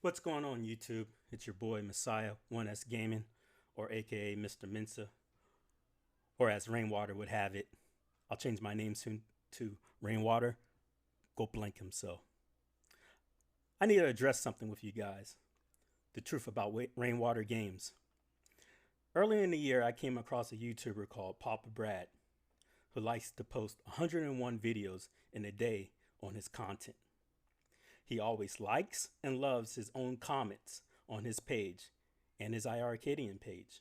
What's going on, YouTube? It's your boy Messiah 1S Gaming, or aka Mr. Mensa, or as Rainwater would have it. I'll change my name soon to Rainwater. Go blank himself. I need to address something with you guys. The truth about Rainwater games. Earlier in the year, I came across a YouTuber called Papa Brad, who likes to post 101 videos in a day on his content. He always likes and loves his own comments on his page and his iArcadian page.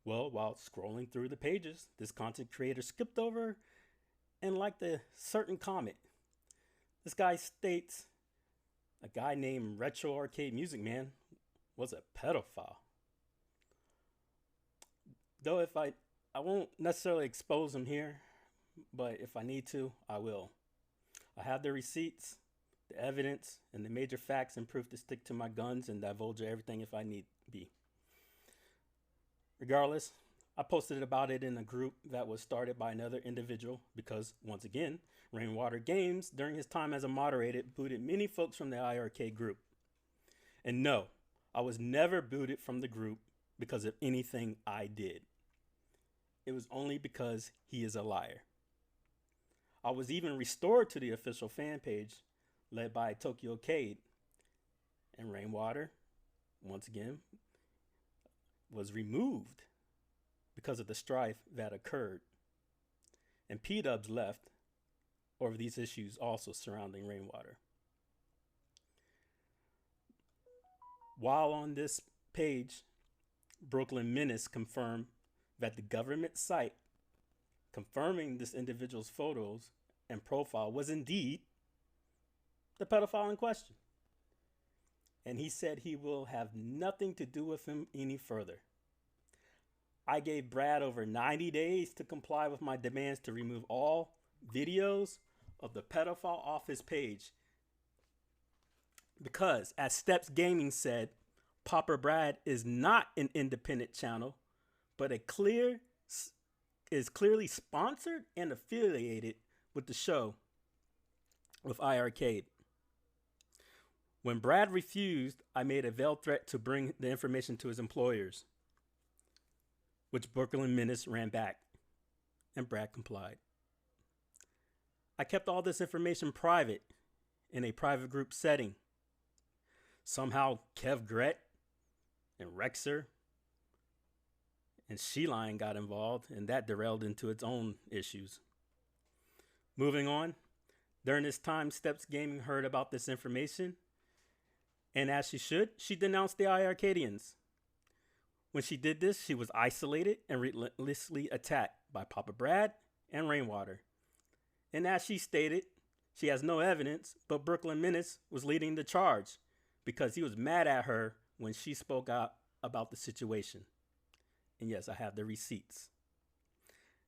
Well, while scrolling through the pages, this content creator skipped over and liked a certain comment. This guy states, a guy named Retro Arcade Music Man was a pedophile. Though if I won't necessarily expose him here, but if I need to, I will. I have the receipts, the evidence, and the major facts and proof to stick to my guns and divulge everything if I need be. Regardless, I posted about it in a group that was started by another individual because, once again, Rainwater Games, during his time as a moderator, booted many folks from the IRK group. And no, I was never booted from the group because of anything I did. It was only because he is a liar. I was even restored to the official fan page led by Tokyo Cade, and Rainwater, once again, was removed because of the strife that occurred. And P-Dubs left over these issues also surrounding Rainwater. While on this page, Brooklyn Menace confirmed that the government site confirming this individual's photos and profile was indeed the pedophile in question. And he said he will have nothing to do with him any further. I gave Brad over 90 days to comply with my demands to remove all videos of the pedophile off his page. Because, as Steps Gaming said, Papa Brad is not an independent channel, but is clearly sponsored and affiliated with the show with iArcade. When Brad refused, I made a veiled threat to bring the information to his employers, which Brooklyn Menace ran back, and Brad complied. I kept all this information private in a private group setting. Somehow Kev Gret and Rexer and Sheline got involved, and that derailed into its own issues. Moving on, during this time, Steps Gaming heard about this information, and as she should, she denounced the iArcadians. When she did this, she was isolated and relentlessly attacked by Papa Brad and Rainwater. And as she stated, she has no evidence, but Brooklyn Menace was leading the charge because he was mad at her when she spoke out about the situation. And yes, I have the receipts.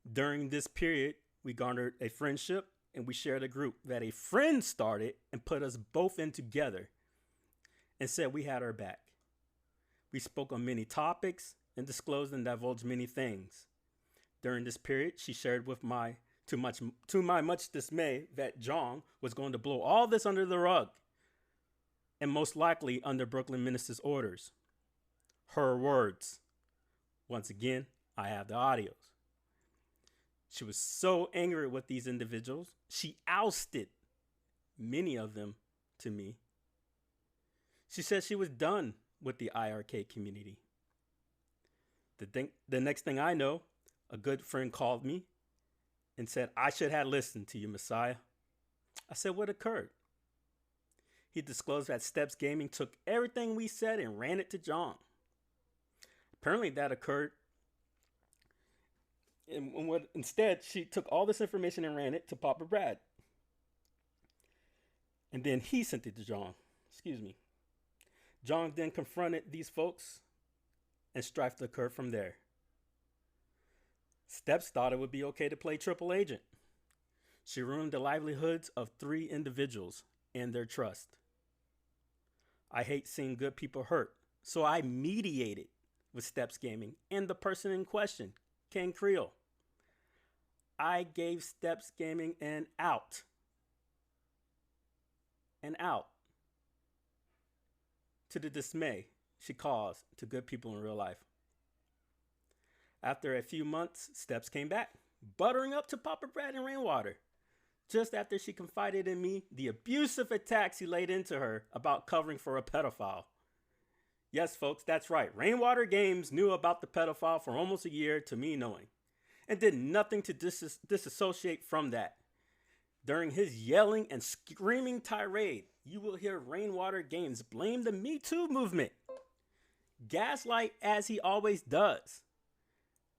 During this period, we garnered a friendship and we shared a group that a friend started and put us both in together and said we had her back. We spoke on many topics and disclosed and divulged many things. During this period, she shared with to my much dismay that Jong was going to blow all this under the rug, and most likely under Brooklyn Menace's orders. Her words. Once again, I have the audios. She was so angry with these individuals, she ousted many of them to me. She said she was done with the IRK community. The next thing I know, a good friend called me and said, I should have listened to you, Messiah. I said, what occurred? He disclosed that Steps Gaming took everything we said and ran it to John. Apparently that occurred. Instead, she took all this information and ran it to Papa Brad. And then he sent it to John. Excuse me. John then confronted these folks and strife occurred from there. Steps thought it would be okay to play triple agent. She ruined the livelihoods of 3 individuals and their trust. I hate seeing good people hurt, so I mediated with Steps Gaming and the person in question, Ken Creel. I gave Steps Gaming an out to the dismay she caused to good people in real life. After a few months, Steps came back, buttering up to Papa Brad and Rainwater, just after she confided in me the abusive attacks he laid into her about covering for a pedophile. Yes, folks, that's right. Rainwater Games knew about the pedophile for almost a year to me knowing, and did nothing to disassociate from that. During his yelling and screaming tirade, you will hear Rainwater Games blame the Me Too movement, gaslight as he always does,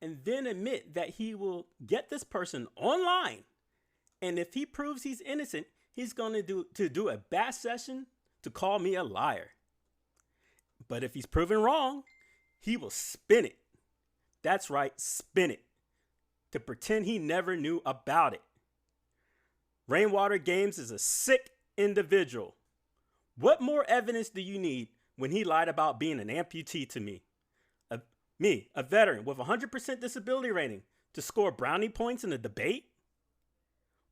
and then admit that he will get this person online, and if he proves he's innocent, he's going to do a bash session to call me a liar. But if he's proven wrong, he will spin it. That's right, spin it, to pretend he never knew about it. Rainwater Games is a sick individual. What more evidence do you need when he lied about being an amputee to me? A veteran with 100% disability rating, to score brownie points in a debate?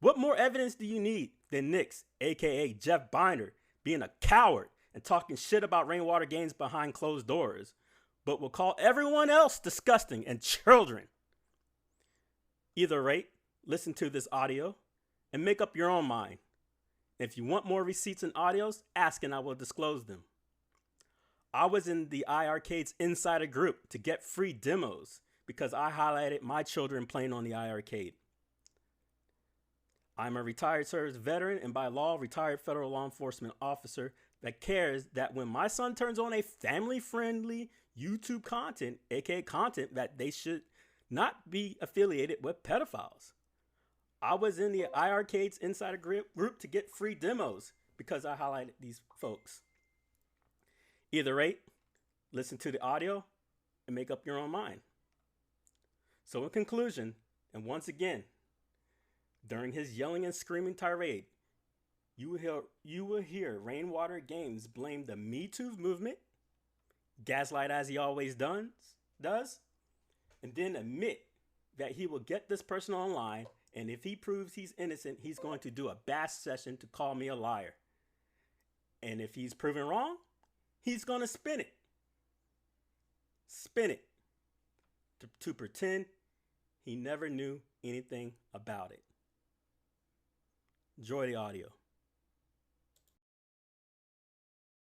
What more evidence do you need than Nix, aka Jeff Binder, being a coward and talking shit about Rainwater Games behind closed doors, but will call everyone else disgusting and children? Either rate, listen to this audio and make up your own mind. If you want more receipts and audios, ask and I will disclose them. I was in the iArcade's insider group to get free demos because I highlighted my children playing on the iArcade. I'm a retired service veteran and by law retired federal law enforcement officer that cares that when my son turns on a family-friendly YouTube content, aka content that they should not be affiliated with pedophiles. I was in the iArcade's insider group to get free demos because I highlighted these folks. Either rate, listen to the audio and make up your own mind. So in conclusion, and once again, during his yelling and screaming tirade, you will hear Rainwater Games blame the Me Too movement, gaslight as he always does, and then admit that he will get this person online, and if he proves he's innocent, he's going to do a bash session to call me a liar. And if he's proven wrong, he's going to spin it. Spin it. To pretend he never knew anything about it. Enjoy the audio.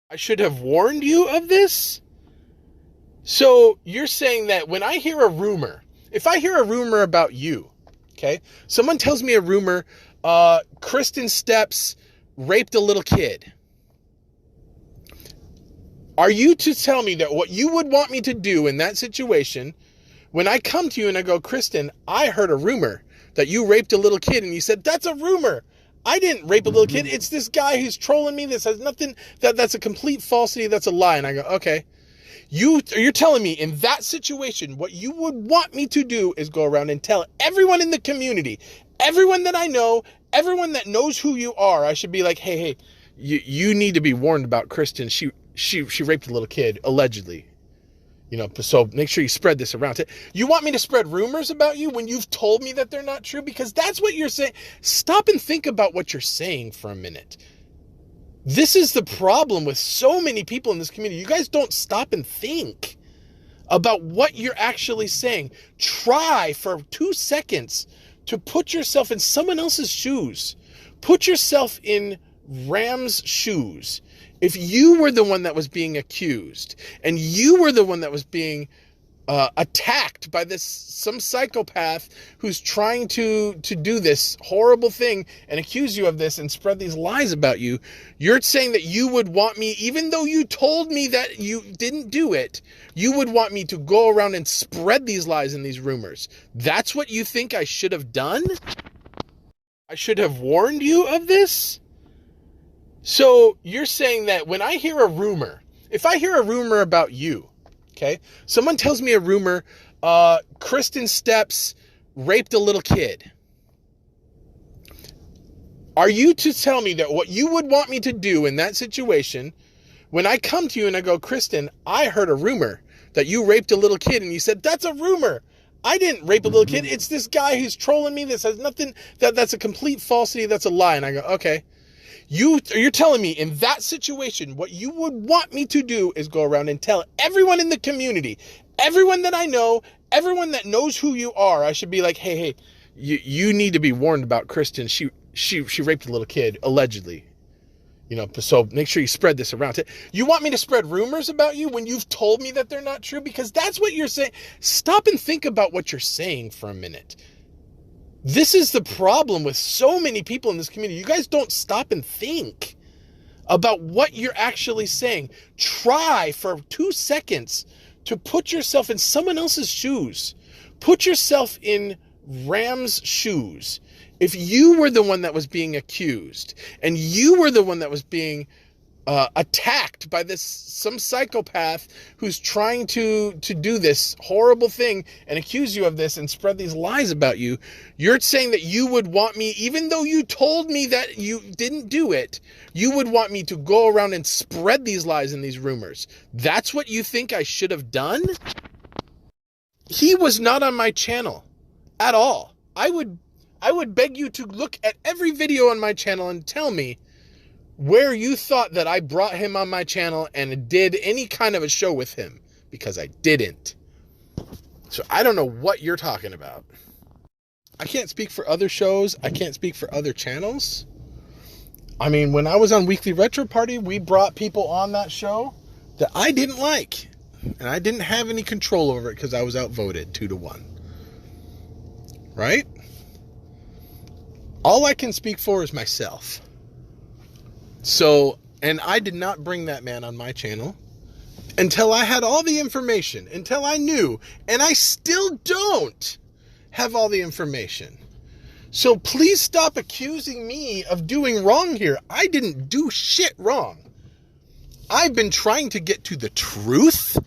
I should have warned you of this? So you're saying that when I hear a rumor, if I hear a rumor about you, okay, someone tells me a rumor, Kristen Steps raped a little kid. Are you to tell me that what you would want me to do in that situation, when I come to you and I go, Kristen, I heard a rumor that you raped a little kid, and you said, that's a rumor. I didn't rape a little kid. It's this guy who's trolling me. This has nothing, that's a complete falsity. That's a lie. And I go, okay. You're telling me in that situation, what you would want me to do is go around and tell everyone in the community, everyone that I know, everyone that knows who you are, I should be like, hey, you need to be warned about Kristen. She raped a little kid, allegedly. You know, so make sure you spread this around. You want me to spread rumors about you when you've told me that they're not true? Because that's what you're saying. Stop and think about what you're saying for a minute. This is the problem with so many people in this community. You guys don't stop and think about what you're actually saying. Try for 2 seconds to put yourself in someone else's shoes. Put yourself in Ram's shoes. If you were the one that was being accused and you were the one that was being attacked by some psychopath who's trying to do this horrible thing and accuse you of this and spread these lies about you, you're saying that you would want me, even though you told me that you didn't do it, you would want me to go around and spread these lies and these rumors. That's what you think I should have done? I should have warned you of this? So you're saying that when I hear a rumor, if I hear a rumor about you, okay, someone tells me a rumor, Kristen Steps raped a little kid. Are you to tell me that what you would want me to do in that situation, when I come to you and I go, Kristen, I heard a rumor that you raped a little kid, and you said, that's a rumor. I didn't rape a little kid. It's this guy who's trolling me. This has nothing, that's a complete falsity. That's a lie. And I go, okay. You're telling me in that situation, what you would want me to do is go around and tell everyone in the community, everyone that I know, everyone that knows who you are, I should be like, hey, you need to be warned about Kristen. She raped a little kid, allegedly. So make sure you spread this around. You want me to spread rumors about you when you've told me that they're not true? Because that's what you're saying. Stop and think about what you're saying for a minute. This is the problem with so many people in this community. You guys don't stop and think about what you're actually saying. Try for 2 seconds to put yourself in someone else's shoes. Put yourself in Ram's shoes. If you were the one that was being accused and you were the one that was being attacked by some psychopath who's trying to do this horrible thing and accuse you of this and spread these lies about you, you're saying that you would want me, even though you told me that you didn't do it, you would want me to go around and spread these lies and these rumors. That's what you think I should have done? He was not on my channel at all. I would beg you to look at every video on my channel and tell me where you thought that I brought him on my channel and did any kind of a show with him, because I didn't. So I don't know what you're talking about. I can't speak for other shows. I can't speak for other channels. I mean, when I was on Weekly Retro Party, we brought people on that show that I didn't like. And I didn't have any control over it because I was outvoted 2-1. Right? All I can speak for is myself. So, and I did not bring that man on my channel until I had all the information, until I knew, and I still don't have all the information. So please stop accusing me of doing wrong here. I didn't do shit wrong. I've been trying to get to the truth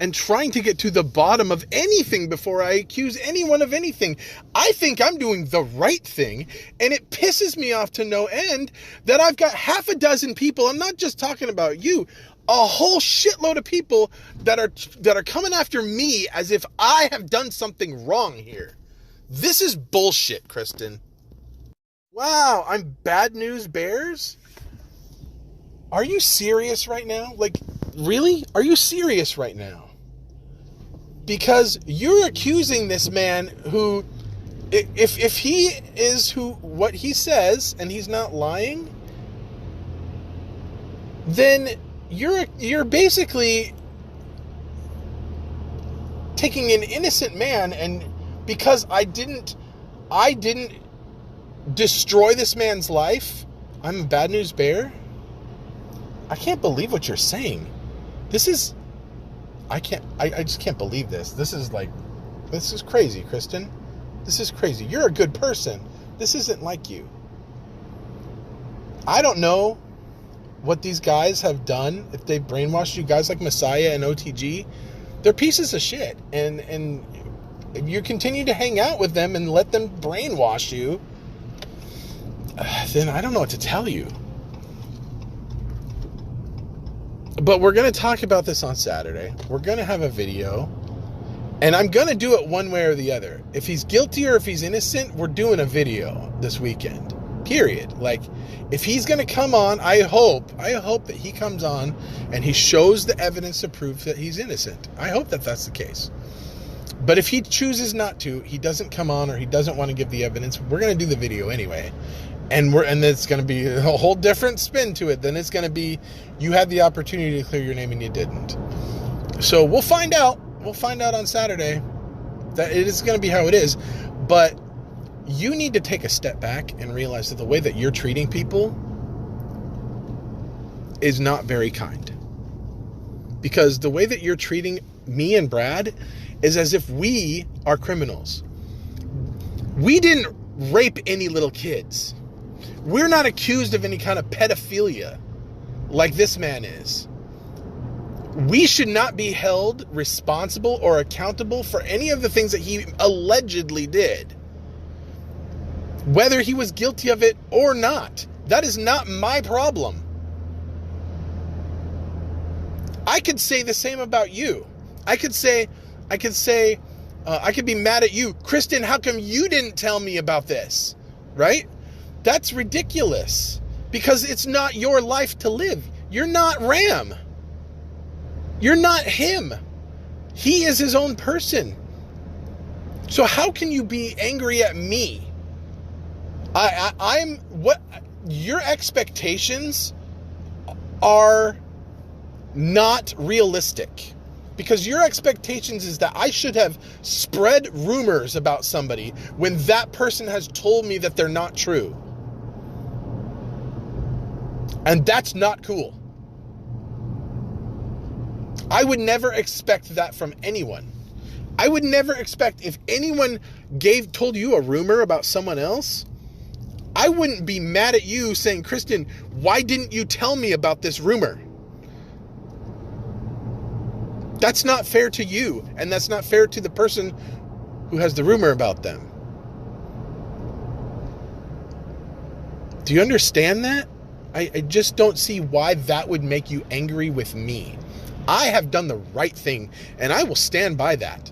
and trying to get to the bottom of anything before I accuse anyone of anything. I think I'm doing the right thing, and it pisses me off to no end that I've got half a dozen people, I'm not just talking about you, a whole shitload of people that are coming after me as if I have done something wrong here. This is bullshit, Kristen. Wow, I'm Bad News Bears? Are you serious right now? Like, really? Are you serious right now? Because you're accusing this man who, if he is what he says and he's not lying, then you're basically taking an innocent man, and because I didn't destroy this man's life, I'm a Bad News Bear? I can't believe what you're saying. I just can't believe this. This is crazy, Kristen. This is crazy. You're a good person. This isn't like you. I don't know what these guys have done, if they brainwashed you guys like Messiah and OTG. They're pieces of shit. And if you continue to hang out with them and let them brainwash you, then I don't know what to tell you. But we're going to talk about this on Saturday. We're going to have a video. And I'm going to do it one way or the other. If he's guilty or if he's innocent, we're doing a video this weekend. Period. Like, if he's going to come on, I hope that he comes on and he shows the evidence to prove that he's innocent. I hope that that's the case. But if he chooses not to, he doesn't come on or he doesn't want to give the evidence, we're going to do the video anyway. And it's going to be a whole different spin to it. Then it's going to be, you had the opportunity to clear your name and you didn't. So we'll find out. We'll find out on Saturday that it is going to be how it is. But you need to take a step back and realize that the way that you're treating people is not very kind. Because the way that you're treating me and Brad is as if we are criminals. We didn't rape any little kids. We're not accused of any kind of pedophilia like this man is. We should not be held responsible or accountable for any of the things that he allegedly did. Whether he was guilty of it or not. That is not my problem. I could say the same about you. I could be mad at you. Kristen, how come you didn't tell me about this? Right? That's ridiculous. because it's not your life to live. You're not Ram. You're not him. He is his own person. So how can you be angry at me? I'm what your expectations are not realistic, because your expectations is that I should have spread rumors about somebody when that person has told me that they're not true. And that's not cool. I would never expect that from anyone. I would never expect, if anyone told you a rumor about someone else, I wouldn't be mad at you saying, Kristen, why didn't you tell me about this rumor? That's not fair to you, and that's not fair to the person who has the rumor about them. Do you understand that? I just don't see why that would make you angry with me. I have done the right thing, and I will stand by that.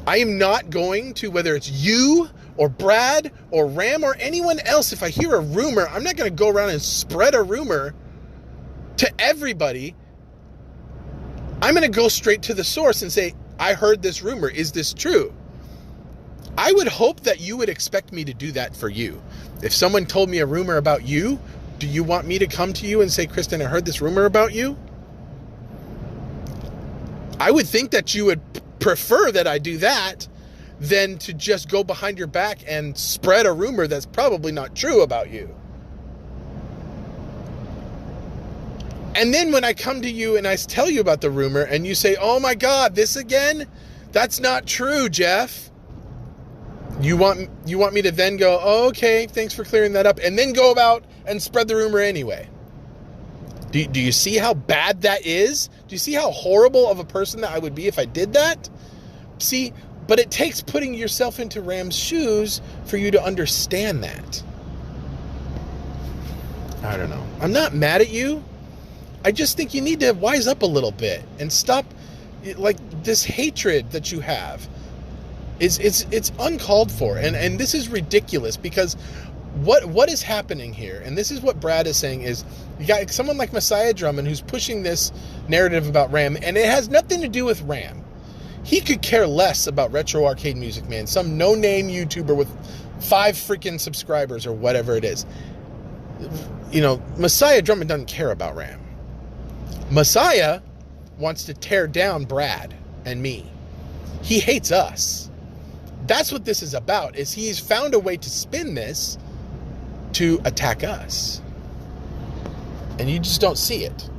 I am not going to, whether it's you or Brad or Ram or anyone else, if I hear a rumor, I'm not going to go around and spread a rumor to everybody. I'm going to go straight to the source and say, I heard this rumor. Is this true? I would hope that you would expect me to do that for you. If someone told me a rumor about you, do you want me to come to you and say, Kristen, I heard this rumor about you? I would think that you would prefer that I do that than to just go behind your back and spread a rumor that's probably not true about you. And then when I come to you and I tell you about the rumor and you say, oh my God, this again? That's not true, Jeff. You want me to then go, oh, okay, thanks for clearing that up, and then go about and spread the rumor anyway. Do you see how bad that is? Do you see how horrible of a person that I would be if I did that? See, but it takes putting yourself into Ram's shoes for you to understand that. I don't know. I'm not mad at you. I just think you need to wise up a little bit and stop, like, this hatred that you have. It's uncalled for, and this is ridiculous, because what is happening here, and this is what Brad is saying, is you got someone like Messiah Drummond who's pushing this narrative about Ram, and it has nothing to do with Ram. He could care less about Retro Arcade Music Man, some no-name YouTuber with 5 freaking subscribers or whatever it is. You know, Messiah Drummond doesn't care about Ram. Messiah wants to tear down Brad and me. He hates us. That's what this is about, is he's found a way to spin this to attack us. And you just don't see it.